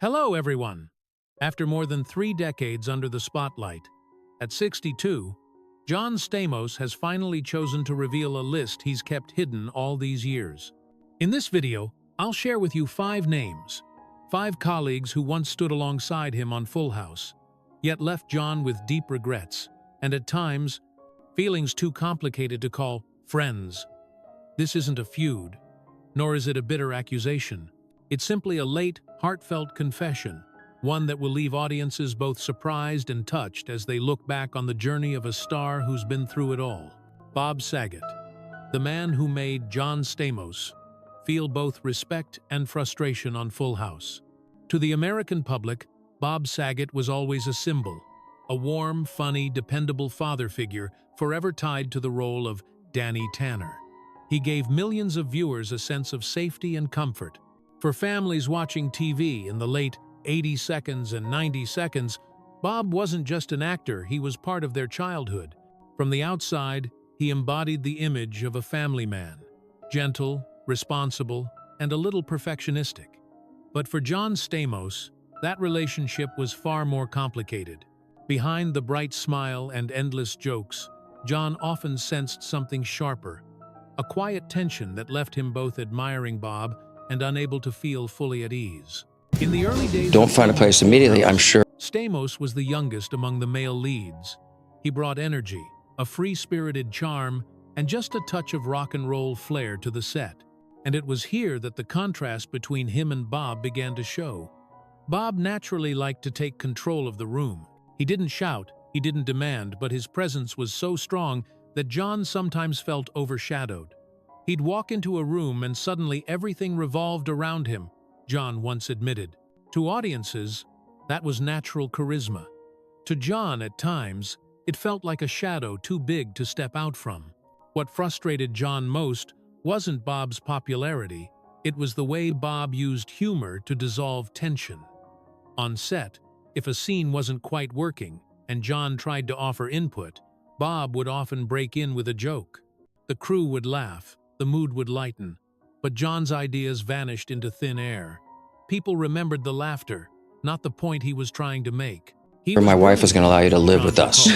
Hello, everyone. After more than 3 decades under the spotlight, at 62, John Stamos has finally chosen to reveal a list he's kept hidden all these years. In this video, I'll share with you 5 names, 5 colleagues who once stood alongside him on Full House, yet left John with deep regrets, and at times, feelings too complicated to call friends. This isn't a feud, nor is it a bitter accusation. It's simply a late, heartfelt confession, one that will leave audiences both surprised and touched as they look back on the journey of a star who's been through it all. Bob Saget, the man who made John Stamos feel both respect and frustration on Full House. To the American public, Bob Saget was always a symbol, a warm, funny, dependable father figure forever tied to the role of Danny Tanner. He gave millions of viewers a sense of safety and comfort. For families watching TV in the late 80 seconds and 90 seconds, Bob wasn't just an actor, he was part of their childhood. From the outside, he embodied the image of a family man, gentle, responsible, and a little perfectionistic. But for John Stamos, that relationship was far more complicated. Behind the bright smile and endless jokes, John often sensed something sharper, a quiet tension that left him both admiring Bob and unable to feel fully at ease. In the early days, Don't find a place immediately, I'm sure. Stamos was the youngest among the male leads. He brought energy, a free-spirited charm, and just a touch of rock and roll flair to the set. And it was here that the contrast between him and Bob began to show. Bob naturally liked to take control of the room. He didn't shout, he didn't demand, but his presence was so strong that John sometimes felt overshadowed. He'd walk into a room and suddenly everything revolved around him, John once admitted. To audiences, that was natural charisma. To John, at times, it felt like a shadow too big to step out from. What frustrated John most wasn't Bob's popularity, it was the way Bob used humor to dissolve tension. On set, if a scene wasn't quite working and John tried to offer input, Bob would often break in with a joke. The crew would laugh, the mood would lighten, but John's ideas vanished into thin air. People remembered the laughter, not the point he was trying to make. My wife is going to allow you to live with us.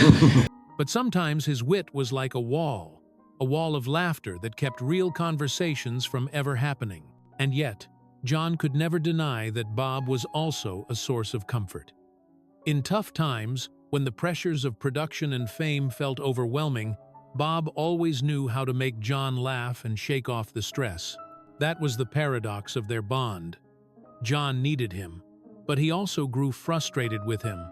But sometimes his wit was like a wall of laughter that kept real conversations from ever happening. And yet, John could never deny that Bob was also a source of comfort. In tough times, when the pressures of production and fame felt overwhelming, Bob always knew how to make John laugh and shake off the stress. That was the paradox of their bond. John needed him, but he also grew frustrated with him.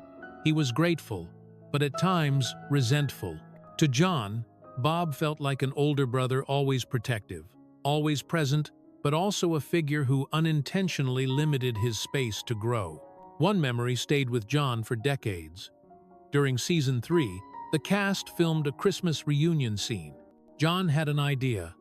He was grateful, but at times resentful. To John, Bob felt like an older brother, always protective, always present, but also a figure who unintentionally limited his space to grow. One memory stayed with John for decades. During season 3, the cast filmed a Christmas reunion scene. John had an idea.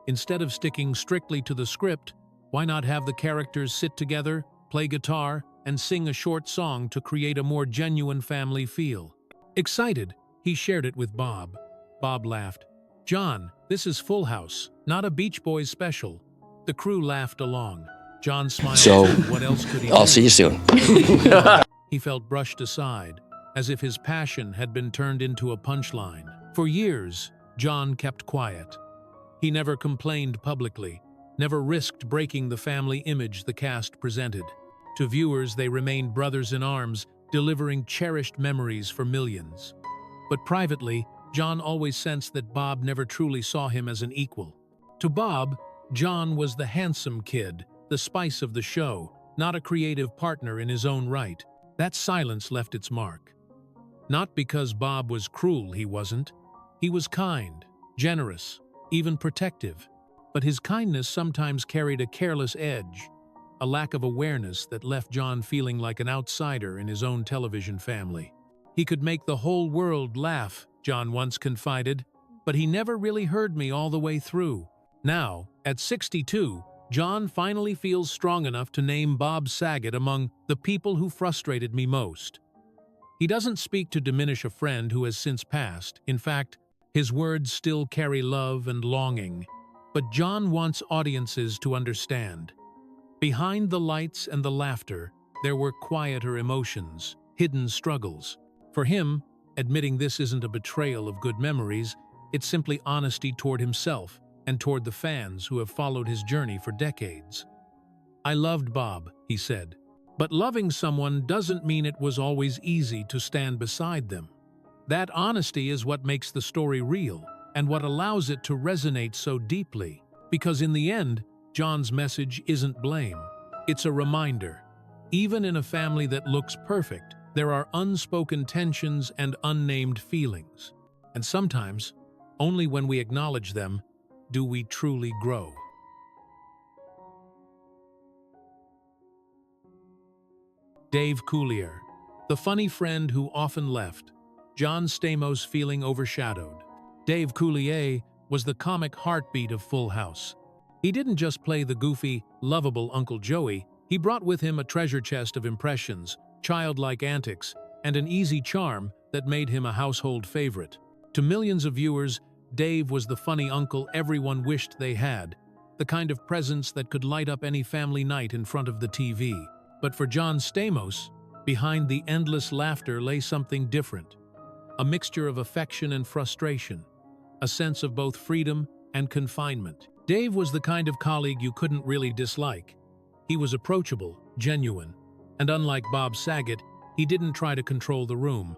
Instead of sticking strictly to the script, why not have the characters sit together, play guitar, and sing a short song to create a more genuine family feel? Excited, he shared it with Bob. Bob laughed. "John, this is Full House, not a Beach Boys special." The crew laughed along. John smiled. So, What else could he I'll do? see you soon. He felt brushed aside, as if his passion had been turned into a punchline. For years, John kept quiet. He never complained publicly, never risked breaking the family image the cast presented. To viewers, they remained brothers in arms, delivering cherished memories for millions. But privately, John always sensed that Bob never truly saw him as an equal. To Bob, John was the handsome kid, the spice of the show, not a creative partner in his own right. That silence left its mark. Not because Bob was cruel, he wasn't. He was kind, generous, even protective. But his kindness sometimes carried a careless edge, a lack of awareness that left John feeling like an outsider in his own television family. He could make the whole world laugh, John once confided, but he never really heard me all the way through. Now, at 62, John finally feels strong enough to name Bob Saget among the people who frustrated me most. He doesn't speak to diminish a friend who has since passed. In fact, his words still carry love and longing. But John wants audiences to understand. Behind the lights and the laughter, there were quieter emotions, hidden struggles. For him, admitting this isn't a betrayal of good memories, it's simply honesty toward himself and toward the fans who have followed his journey for decades. "I loved Bob," he said, "but loving someone doesn't mean it was always easy to stand beside them." That honesty is what makes the story real and what allows it to resonate so deeply. Because in the end, John's message isn't blame. It's a reminder. Even in a family that looks perfect, there are unspoken tensions and unnamed feelings. And sometimes, only when we acknowledge them, do we truly grow. Dave Coulier, the funny friend who often left. John Stamos feeling overshadowed. Dave Coulier was the comic heartbeat of Full House. He didn't just play the goofy, lovable Uncle Joey, he brought with him a treasure chest of impressions, childlike antics, and an easy charm that made him a household favorite. To millions of viewers, Dave was the funny uncle everyone wished they had, the kind of presence that could light up any family night in front of the TV. But for John Stamos, behind the endless laughter lay something different. A mixture of affection and frustration, a sense of both freedom and confinement. Dave was the kind of colleague you couldn't really dislike. He was approachable, genuine, and unlike Bob Saget, he didn't try to control the room.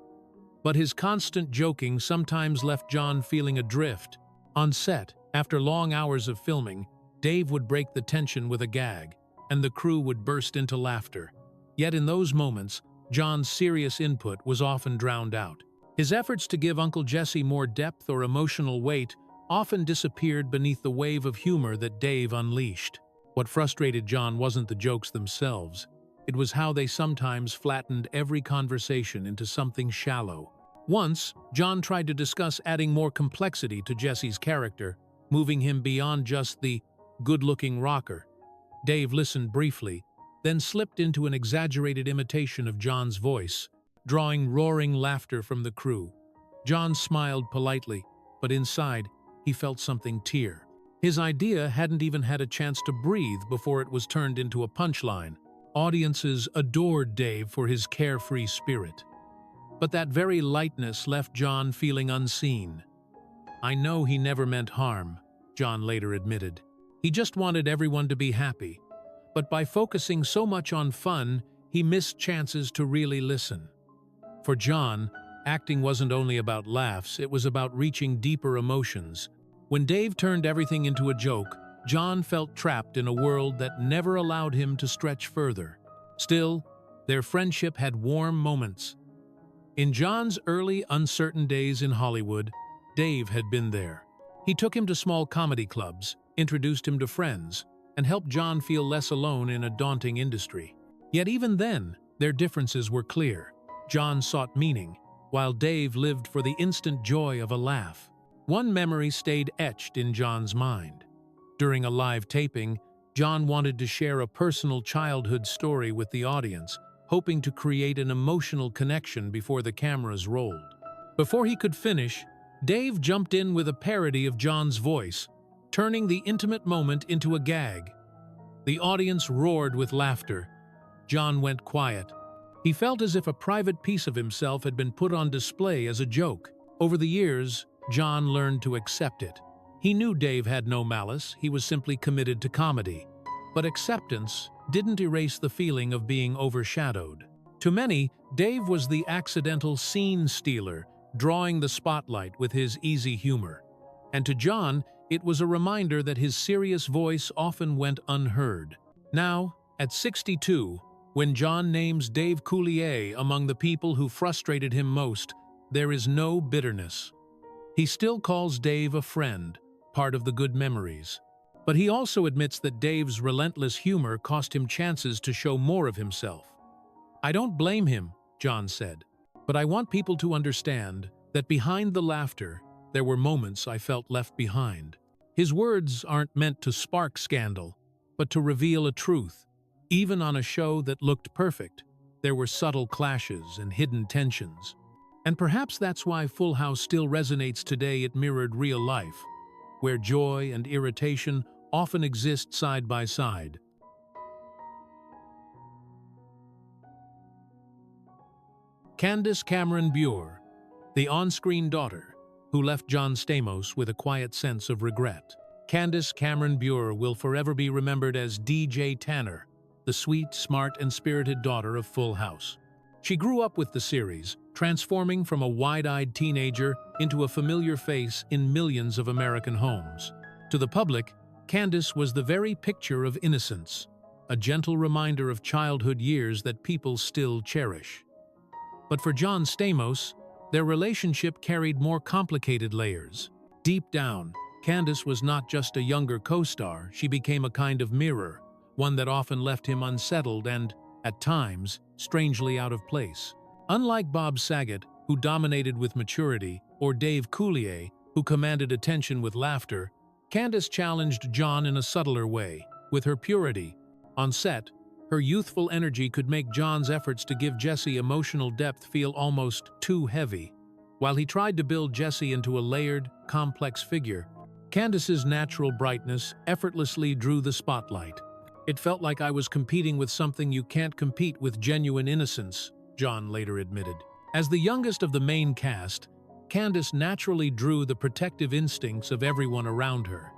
But his constant joking sometimes left John feeling adrift. On set, after long hours of filming, Dave would break the tension with a gag, and the crew would burst into laughter. Yet in those moments, John's serious input was often drowned out. His efforts to give Uncle Jesse more depth or emotional weight often disappeared beneath the wave of humor that Dave unleashed. What frustrated John wasn't the jokes themselves. It was how they sometimes flattened every conversation into something shallow. Once, John tried to discuss adding more complexity to Jesse's character, moving him beyond just the good-looking rocker. Dave listened briefly, then slipped into an exaggerated imitation of John's voice, drawing roaring laughter from the crew. John smiled politely, but inside, he felt something tear. His idea hadn't even had a chance to breathe before it was turned into a punchline. Audiences adored Dave for his carefree spirit. But that very lightness left John feeling unseen. "I know he never meant harm," John later admitted. "He just wanted everyone to be happy. But by focusing so much on fun, he missed chances to really listen." For John, acting wasn't only about laughs, it was about reaching deeper emotions. When Dave turned everything into a joke, John felt trapped in a world that never allowed him to stretch further. Still, their friendship had warm moments. In John's early, uncertain days in Hollywood, Dave had been there. He took him to small comedy clubs, introduced him to friends, and helped John feel less alone in a daunting industry. Yet even then, their differences were clear. John sought meaning, while Dave lived for the instant joy of a laugh. One memory stayed etched in John's mind. During a live taping, John wanted to share a personal childhood story with the audience, hoping to create an emotional connection before the cameras rolled. Before he could finish, Dave jumped in with a parody of John's voice, turning the intimate moment into a gag. The audience roared with laughter. John went quiet. He felt as if a private piece of himself had been put on display as a joke. Over the years, John learned to accept it. He knew Dave had no malice, he was simply committed to comedy. But acceptance didn't erase the feeling of being overshadowed. To many, Dave was the accidental scene stealer, drawing the spotlight with his easy humor. And to John, it was a reminder that his serious voice often went unheard. Now, at 62, when John names Dave Coulier among the people who frustrated him most, there is no bitterness. He still calls Dave a friend, part of the good memories. But he also admits that Dave's relentless humor cost him chances to show more of himself. "I don't blame him," John said, "but I want people to understand that behind the laughter, there were moments I felt left behind." His words aren't meant to spark scandal, but to reveal a truth. Even on a show that looked perfect, there were subtle clashes and hidden tensions. And perhaps that's why Full House still resonates today. It mirrored real life, where joy and irritation often exist side by side. Candace Cameron Bure, the on-screen daughter, who left John Stamos with a quiet sense of regret. Candace Cameron Bure will forever be remembered as DJ Tanner, the sweet, smart, and spirited daughter of Full House. She grew up with the series, transforming from a wide-eyed teenager into a familiar face in millions of American homes. To the public, Candace was the very picture of innocence, a gentle reminder of childhood years that people still cherish. But for John Stamos, their relationship carried more complicated layers. Deep down, Candace was not just a younger co-star, she became a kind of mirror, one that often left him unsettled and, at times, strangely out of place. Unlike Bob Saget, who dominated with maturity, or Dave Coulier, who commanded attention with laughter, Candace challenged John in a subtler way, with her purity. On set, her youthful energy could make John's efforts to give Jesse emotional depth feel almost too heavy. While he tried to build Jesse into a layered, complex figure, Candace's natural brightness effortlessly drew the spotlight. "It felt like I was competing with something you can't compete with: genuine innocence," John later admitted. As the youngest of the main cast, Candace naturally drew the protective instincts of everyone around her.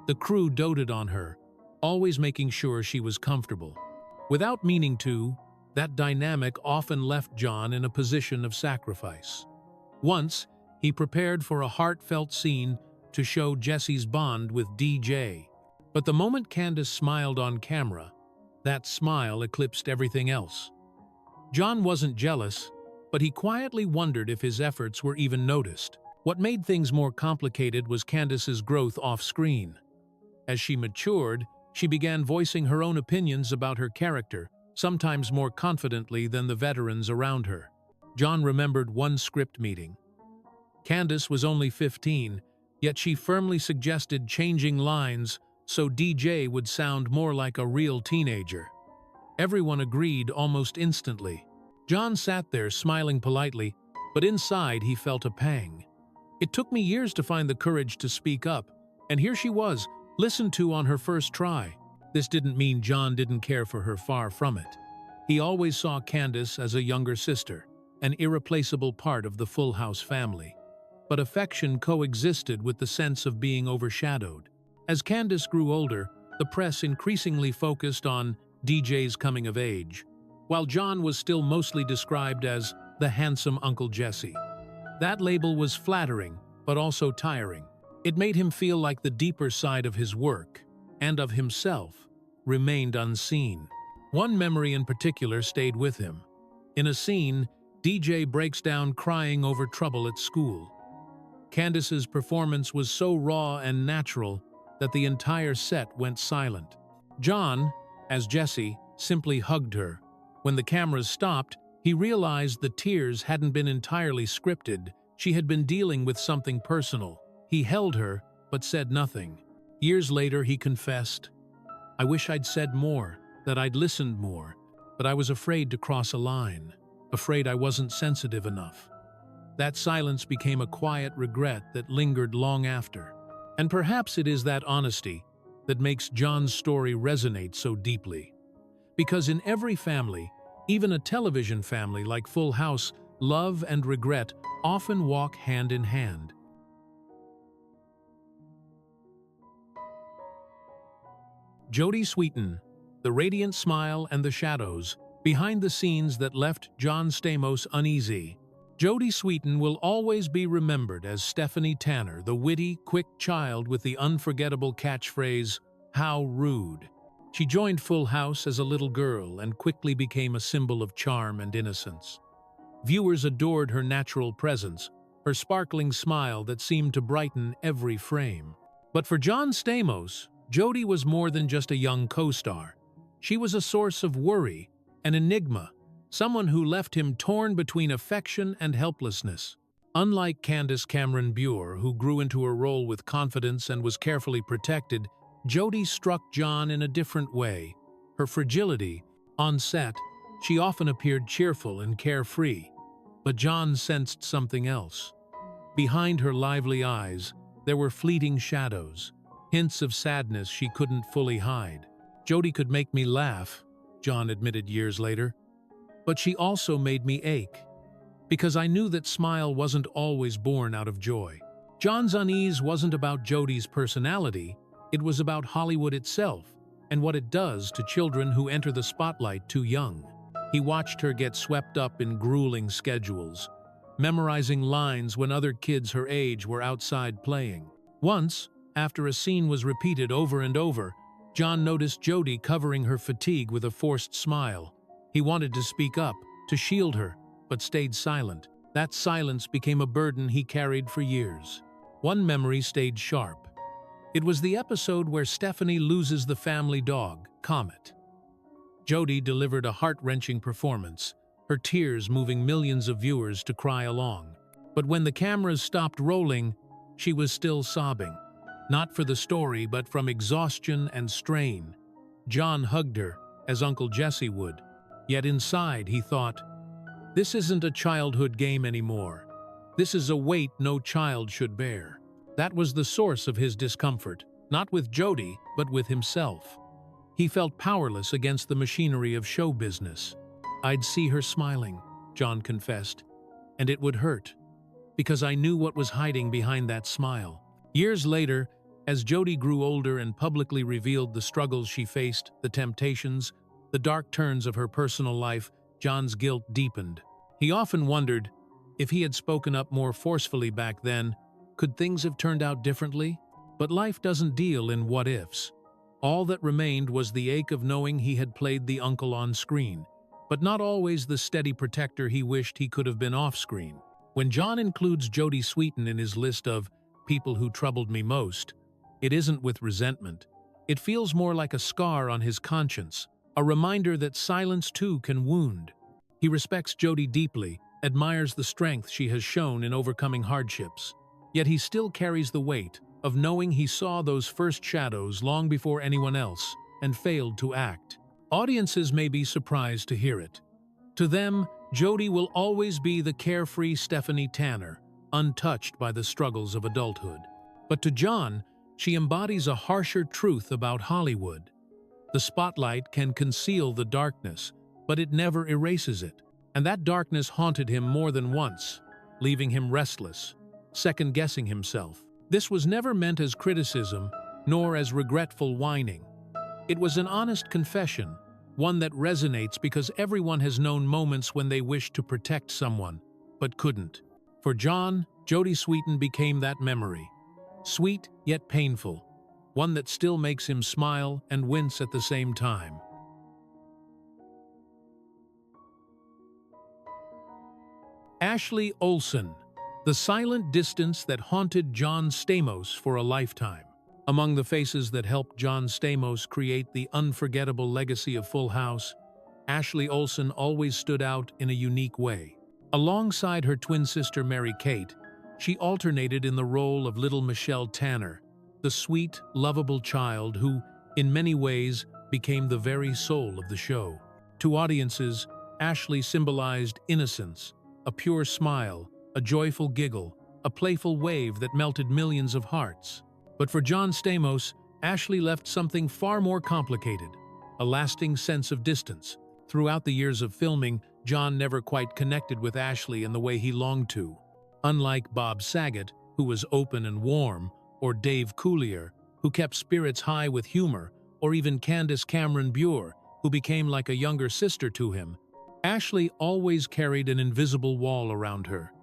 The crew doted on her, always making sure she was comfortable. Without meaning to, that dynamic often left John in a position of sacrifice. Once, he prepared for a heartfelt scene to show Jesse's bond with DJ. But the moment Candace smiled on camera, that smile eclipsed everything else. John wasn't jealous, but he quietly wondered if his efforts were even noticed. What made things more complicated was Candace's growth off-screen. As she matured, she began voicing her own opinions about her character, sometimes more confidently than the veterans around her. John remembered one script meeting. Candace was only 15, yet she firmly suggested changing lines so DJ would sound more like a real teenager. Everyone agreed almost instantly. John sat there smiling politely, but inside he felt a pang. "It took me years to find the courage to speak up, and here she was, listened to on her first try." This didn't mean John didn't care for her, far from it. He always saw Candace as a younger sister, an irreplaceable part of the Full House family. But affection coexisted with the sense of being overshadowed. As Candace grew older, the press increasingly focused on DJ's coming of age, while John was still mostly described as the handsome Uncle Jesse. That label was flattering, but also tiring. It made him feel like the deeper side of his work, and of himself, remained unseen. One memory in particular stayed with him. In a scene, DJ breaks down crying over trouble at school. Candace's performance was so raw and natural that the entire set went silent. John, as Jesse, simply hugged her. When the cameras stopped, he realized the tears hadn't been entirely scripted. She had been dealing with something personal. He held her, but said nothing. Years later, he confessed, "I wish I'd said more, that I'd listened more, but I was afraid to cross a line, afraid I wasn't sensitive enough." That silence became a quiet regret that lingered long after. And perhaps it is that honesty that makes John's story resonate so deeply. Because in every family, even a television family like Full House, love and regret often walk hand in hand. Jodie Sweetin, the radiant smile and the shadows, behind the scenes that left John Stamos uneasy. Jodie Sweetin will always be remembered as Stephanie Tanner, the witty, quick child with the unforgettable catchphrase, "How rude." She joined Full House as a little girl and quickly became a symbol of charm and innocence. Viewers adored her natural presence, her sparkling smile that seemed to brighten every frame. But for John Stamos, Jodie was more than just a young co-star. She was a source of worry, an enigma, someone who left him torn between affection and helplessness. Unlike Candace Cameron Bure, who grew into her role with confidence and was carefully protected, Jodie struck John in a different way. Her fragility, on set, she often appeared cheerful and carefree, but John sensed something else. Behind her lively eyes, there were fleeting shadows, hints of sadness she couldn't fully hide. "Jodie could make me laugh," John admitted years later, "but she also made me ache." because I knew that smile wasn't always born out of joy. John's unease wasn't about Jodi's personality, it was about Hollywood itself and what it does to children who enter the spotlight too young. He watched her get swept up in grueling schedules, memorizing lines when other kids her age were outside playing. Once, after a scene was repeated over and over, John noticed Jodi covering her fatigue with a forced smile. He wanted to speak up, to shield her, but stayed silent. That silence became a burden he carried for years. One memory stayed sharp. It was the episode where Stephanie loses the family dog, Comet. Jodi delivered a heart-wrenching performance, her tears moving millions of viewers to cry along. But when the cameras stopped rolling, she was still sobbing. Not for the story, but from exhaustion and strain. John hugged her, as Uncle Jesse would. Yet inside, he thought, "This isn't a childhood game anymore. This is a weight no child should bear." That was the source of his discomfort, not with Jodi, but with himself. He felt powerless against the machinery of show business. "I'd see her smiling," John confessed, "and it would hurt, because I knew what was hiding behind that smile." Years later, as Jodi grew older and publicly revealed the struggles she faced, the temptations, the dark turns of her personal life, John's guilt deepened. He often wondered, if he had spoken up more forcefully back then, could things have turned out differently? But life doesn't deal in what-ifs. All that remained was the ache of knowing he had played the uncle on screen, but not always the steady protector he wished he could have been off-screen. When John includes Jodi Sweetin in his list of people who troubled me most, it isn't with resentment. It feels more like a scar on his conscience, a reminder that silence too can wound. He respects Jodi deeply, admires the strength she has shown in overcoming hardships. Yet he still carries the weight of knowing he saw those first shadows long before anyone else and failed to act. Audiences may be surprised to hear it. To them, Jodi will always be the carefree Stephanie Tanner, untouched by the struggles of adulthood. But to John, she embodies a harsher truth about Hollywood. The spotlight can conceal the darkness, but it never erases it. And that darkness haunted him more than once, leaving him restless, second-guessing himself. This was never meant as criticism, nor as regretful whining. It was an honest confession, one that resonates because everyone has known moments when they wished to protect someone, but couldn't. For John, Jodi Sweetin became that memory. Sweet, yet painful. One that still makes him smile and wince at the same time. Ashley Olsen, the silent distance that haunted John Stamos for a lifetime. Among the faces that helped John Stamos create the unforgettable legacy of Full House, Ashley Olsen always stood out in a unique way. Alongside her twin sister Mary-Kate, she alternated in the role of little Michelle Tanner, the sweet, lovable child who, in many ways, became the very soul of the show. To audiences, Ashley symbolized innocence, a pure smile, a joyful giggle, a playful wave that melted millions of hearts. But for John Stamos, Ashley left something far more complicated, a lasting sense of distance. Throughout the years of filming, John never quite connected with Ashley in the way he longed to. Unlike Bob Saget, who was open and warm, or Dave Coulier, who kept spirits high with humor, or even Candace Cameron Bure, who became like a younger sister to him, Ashley always carried an invisible wall around her.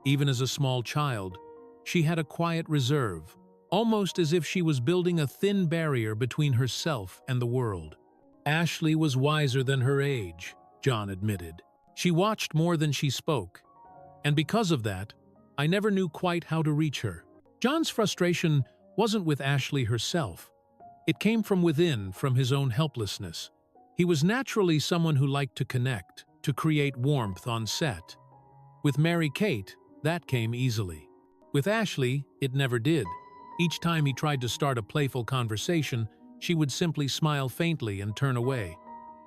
Even as a small child, she had a quiet reserve, almost as if she was building a thin barrier between herself and the world. Ashley was wiser than her age, John admitted. She watched more than she spoke, and because of that, I never knew quite how to reach her. John's frustration wasn't with Ashley herself. It came from within, from his own helplessness. He was naturally someone who liked to connect, to create warmth on set. With Mary-Kate, that came easily. With Ashley, it never did. Each time he tried to start a playful conversation, she would simply smile faintly and turn away.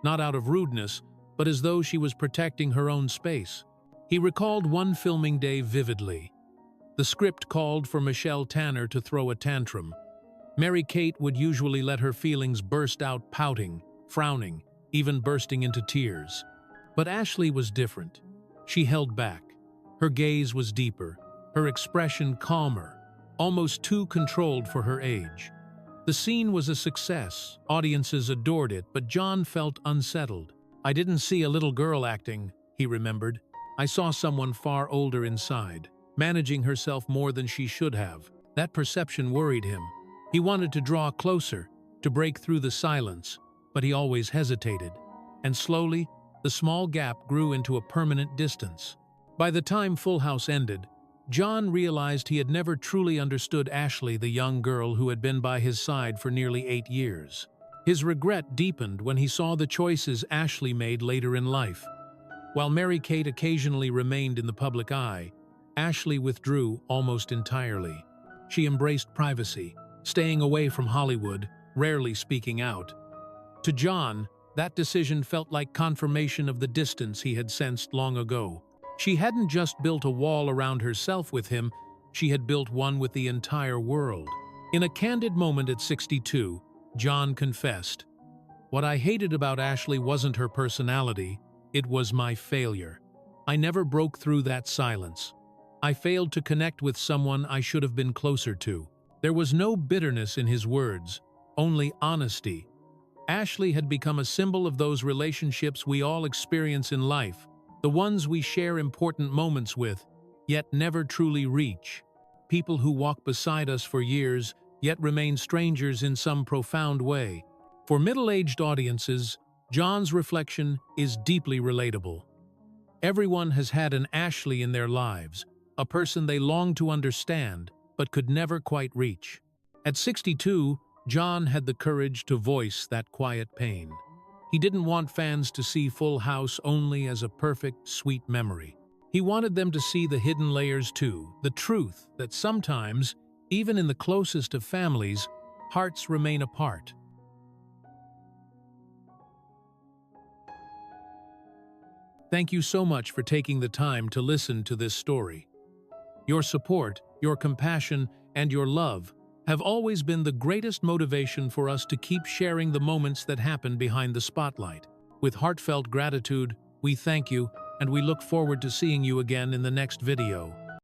Not out of rudeness, but as though she was protecting her own space. He recalled one filming day vividly. The script called for Michelle Tanner to throw a tantrum. Mary-Kate would usually let her feelings burst out pouting, frowning, even bursting into tears. But Ashley was different. She held back. Her gaze was deeper, her expression calmer, almost too controlled for her age. The scene was a success, audiences adored it, but John felt unsettled. "I didn't see a little girl acting," he remembered. "I saw someone far older inside, managing herself more than she should have." That perception worried him. He wanted to draw closer, to break through the silence, but he always hesitated. And slowly, the small gap grew into a permanent distance. By the time Full House ended, John realized he had never truly understood Ashley, the young girl who had been by his side for nearly 8 years. His regret deepened when he saw the choices Ashley made later in life. While Mary-Kate occasionally remained in the public eye, Ashley withdrew almost entirely. She embraced privacy, staying away from Hollywood, rarely speaking out. To John, that decision felt like confirmation of the distance he had sensed long ago. She hadn't just built a wall around herself with him, she had built one with the entire world. In a candid moment at 62, John confessed, "What I hated about Ashley wasn't her personality, it was my failure. I never broke through that silence. I failed to connect with someone I should have been closer to." There was no bitterness in his words, only honesty. Ashley had become a symbol of those relationships we all experience in life, the ones we share important moments with, yet never truly reach. People who walk beside us for years, yet remain strangers in some profound way. For middle-aged audiences, John's reflection is deeply relatable. Everyone has had an Ashley in their lives, a person they long to understand, but could never quite reach. At 62, John had the courage to voice that quiet pain. He didn't want fans to see Full House only as a perfect, sweet memory. He wanted them to see the hidden layers too, the truth that sometimes, even in the closest of families, hearts remain apart. Thank you so much for taking the time to listen to this story. Your support, your compassion, and your love have always been the greatest motivation for us to keep sharing the moments that happen behind the spotlight. With heartfelt gratitude, we thank you, and we look forward to seeing you again in the next video.